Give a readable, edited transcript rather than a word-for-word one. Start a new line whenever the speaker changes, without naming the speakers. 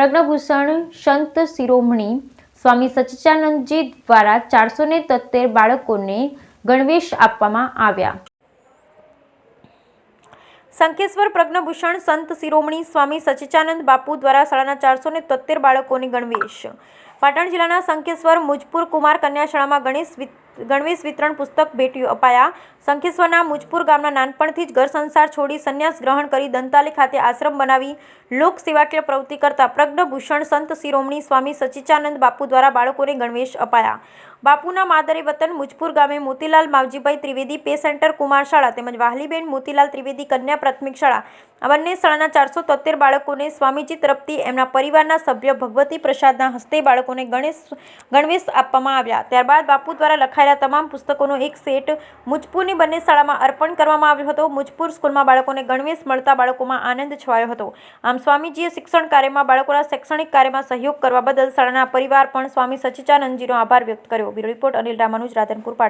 પ્રજ્ઞભૂષણ સંત શિરોમણી સ્વામી સચ્ચિદાનંદજી દ્વારા 473 બાળકોને ગણવેશ આપવામાં આવ્યા। શંખેશ્વર પ્રજ્ઞભૂષણ સંત શિરોમણી સ્વામી સચ્ચિદાનંદ બાપુ દ્વારા શાળાના 473 બાળકોને ગણવેશ। પાટણ જિલ્લાના શંખેશ્વર મુજપુર કુમાર કન્યા શાળામાં ગણવેશ વિતરણ પુસ્તક ભેટ અપાયા। શંખેશ્વરના મુજપુર ગામના નાનપણથી જ ઘર સંસાર છોડી સંન્યાસ ગ્રહણ કરી દંતાલી ખાતે આશ્રમ બનાવી લોક સેવાકીય પ્રવૃત્તિ કરતા પ્રજ્ઞભૂષણ સંત શિરોમણી સ્વામી સચ્ચિદાનંદ બાપુ દ્વારા બાળકોને ગણવેશ અપાયા। બાપુના માદરે વતન મુજપુર ગામે મોતીલાલ માવજીભાઈ ત્રિવેદી પે સેન્ટર કુમાર શાળા તેમજ વાહલીબેન મોતીલાલ ત્રિવેદી કન્યા પ્રાથમિક શાળા આ બંને શાળાના 473 બાળકોને સ્વામીજી તરફથી એમના પરિવારના સભ્ય ભગવતી પ્રસાદના હસ્તે બાળકોને ગણવેશ આપવામાં આવ્યા। ત્યારબાદ બાપુ દ્વારા લખાયેલા તમામ પુસ્તકોનો એક સેટ મુજપુરની બંને શાળામાં અર્પણ કરવામાં આવ્યો હતો। મુજપુર સ્કૂલમાં બાળકોને ગણવેશ મળતા બાળકોમાં આનંદ છવાયો હતો। આમ સ્વામીજીએ શિક્ષણ કાર્યમાં બાળકોના શૈક્ષણિક કાર્યમાં સહયોગ કરવા બદલ શાળાના પરિવાર પણ સ્વામી સચ્ચિદાનંદજીનો આભાર વ્યક્ત કર્યો। Bureau report Anil Ramanuj, Radhanpur, Patan.